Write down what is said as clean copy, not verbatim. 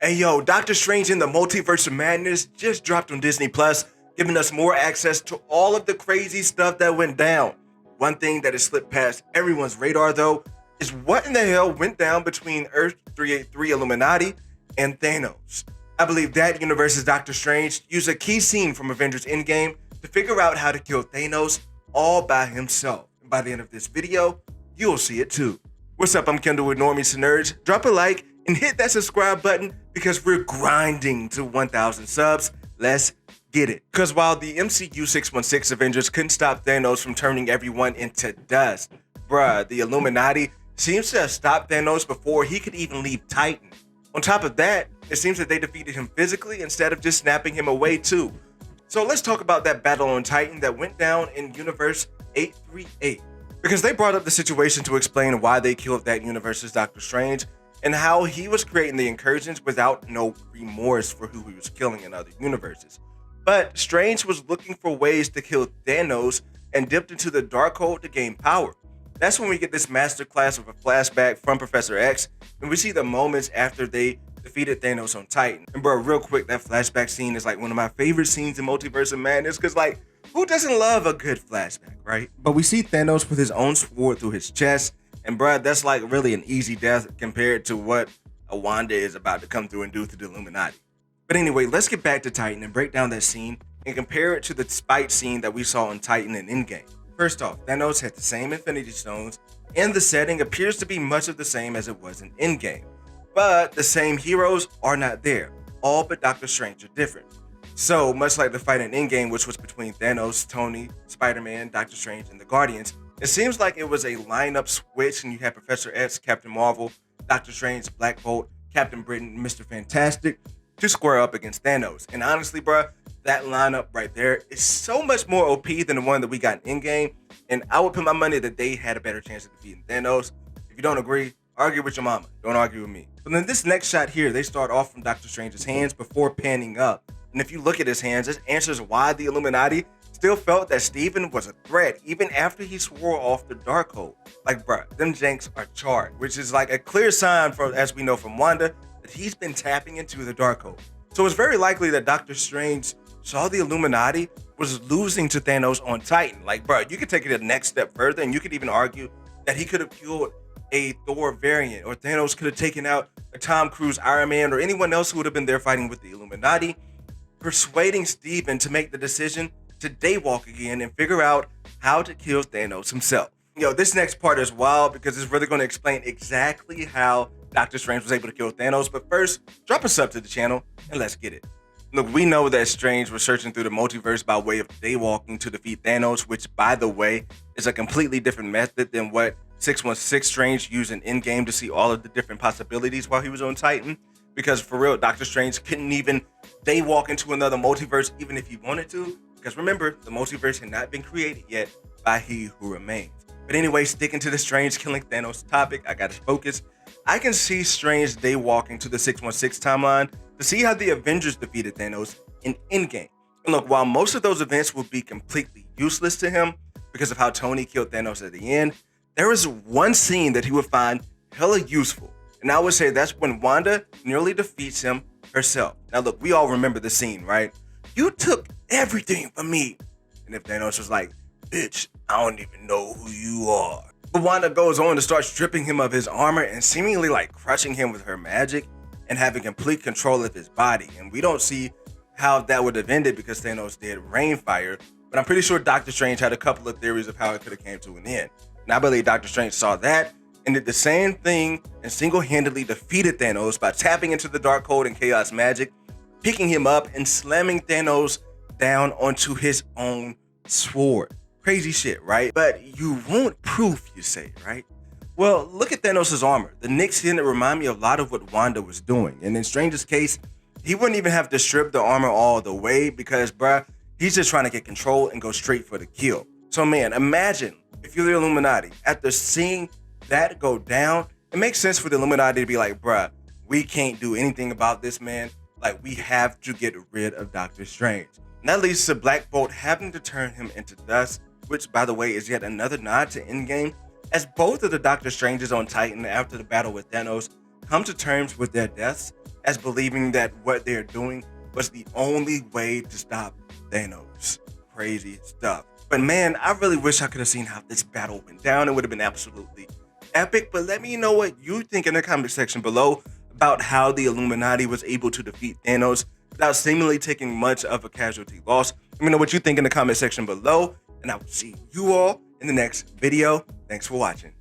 Hey yo, Doctor Strange in the Multiverse of Madness just dropped on Disney Plus, giving us more access to all of the crazy stuff that went down. One thing that has slipped past everyone's radar though is what in the hell went down between Earth 383 Illuminati and Thanos. I believe that universe's Doctor Strange used a key scene from Avengers Endgame to figure out how to kill Thanos all by himself. And by the end of this video, you'll see it too. What's up? I'm Kendall with Normies and Nerds. Drop a like and hit that subscribe button because we're grinding to 1,000 subs. Let's get it. Because while the MCU 616 Avengers couldn't stop Thanos from turning everyone into dust, the Illuminati seems to have stopped Thanos before he could even leave Titan. On top of that, it seems that they defeated him physically instead of just snapping him away too. So let's talk about that battle on Titan that went down in Universe 838. Because they brought up the situation to explain why they killed that universe's Doctor Strange and how he was creating the incursions without no remorse for who he was killing in other universes. But Strange was looking for ways to kill Thanos and dipped into the Darkhold to gain power. That's when we get this masterclass of a flashback from Professor X, and we see the moments after they defeated Thanos on Titan. And real quick, that flashback scene is like one of my favorite scenes in Multiverse of Madness, because who doesn't love a good flashback, right? But we see Thanos with his own sword through his chest, and that's like really an easy death compared to what a Wanda is about to come through and do to the Illuminati. But anyway, let's get back to Titan and break down that scene and compare it to the fight scene that we saw on Titan in Endgame. First off, Thanos had the same Infinity Stones, and the setting appears to be much of the same as it was in Endgame. But the same heroes are not there. All but Doctor Strange are different. So, much like the fight in Endgame, which was between Thanos, Tony, Spider-Man, Doctor Strange, and the Guardians, it seems like it was a lineup switch, and you had Professor X, Captain Marvel, Doctor Strange, Black Bolt, Captain Britain, Mr. Fantastic to square up against Thanos. And honestly, that lineup right there is so much more OP than the one that we got in Endgame, and I would put my money that they had a better chance of defeating Thanos. If you don't agree, argue with your mama. Don't argue with me. But then this next shot here, they start off from Doctor Strange's hands before panning up. And if you look at his hands, this answers why the Illuminati still felt that Steven was a threat even after he swore off the Darkhold. Them janks are charred, which is like a clear sign from, as we know from Wanda, that he's been tapping into the Darkhold. So it's very likely that Doctor Strange saw the Illuminati was losing to Thanos on Titan. You could take it the next step further, and you could even argue that he could have killed a Thor variant, or Thanos could have taken out a Tom Cruise Iron Man, or anyone else who would have been there fighting with the Illuminati, persuading Steven to make the decision to daywalk again and figure out how to kill Thanos himself. This next part is wild because it's really going to explain exactly how Doctor Strange was able to kill Thanos. But first, drop a sub to the channel and let's get it. Look, we know that Strange was searching through the multiverse by way of daywalking to defeat Thanos, which, by the way, is a completely different method than what 616 Strange used in Endgame to see all of the different possibilities while he was on Titan. Because for real, Doctor Strange couldn't even daywalk into another multiverse even if he wanted to. Because remember, the multiverse had not been created yet by He Who Remains. But anyway, sticking to the Strange killing Thanos topic, I gotta focus. I can see Strange daywalking to the 616 timeline to see how the Avengers defeated Thanos in Endgame. And look, while most of those events will be completely useless to him because of how Tony killed Thanos at the end, there is one scene that he would find hella useful. And I would say that's when Wanda nearly defeats him herself. Now look, we all remember the scene, right? You took everything from me. And if Thanos was like, bitch, I don't even know who you are. But Wanda goes on to start stripping him of his armor and seemingly crushing him with her magic and having complete control of his body. And we don't see how that would have ended because Thanos did rain fire, but I'm pretty sure Doctor Strange had a couple of theories of how it could have came to an end. And I believe Doctor Strange saw that and did the same thing and single-handedly defeated Thanos by tapping into the Darkhold and Chaos magic, picking him up and slamming Thanos down onto his own sword. Crazy shit, right? But you want proof, you say, right? Well, look at Thanos' armor. The Knicks didn't remind me a lot of what Wanda was doing. And in Strange's case, he wouldn't even have to strip the armor all the way because, he's just trying to get control and go straight for the kill. So man, imagine if you're the Illuminati, after seeing that go down, it makes sense for the Illuminati to be like, we can't do anything about this, man. We have to get rid of Doctor Strange. And that leads to Black Bolt having to turn him into dust, which, by the way, is yet another nod to Endgame, as both of the Doctor Stranges on Titan after the battle with Thanos come to terms with their deaths. as believing that what they're doing was the only way to stop Thanos. Crazy stuff. But man, I really wish I could have seen how this battle went down. It would have been absolutely epic. But let me know what you think in the comment section below about how the Illuminati was able to defeat Thanos without seemingly taking much of a casualty loss. Let me know what you think in the comment section below, and I will see you all in the next video. Thanks for watching.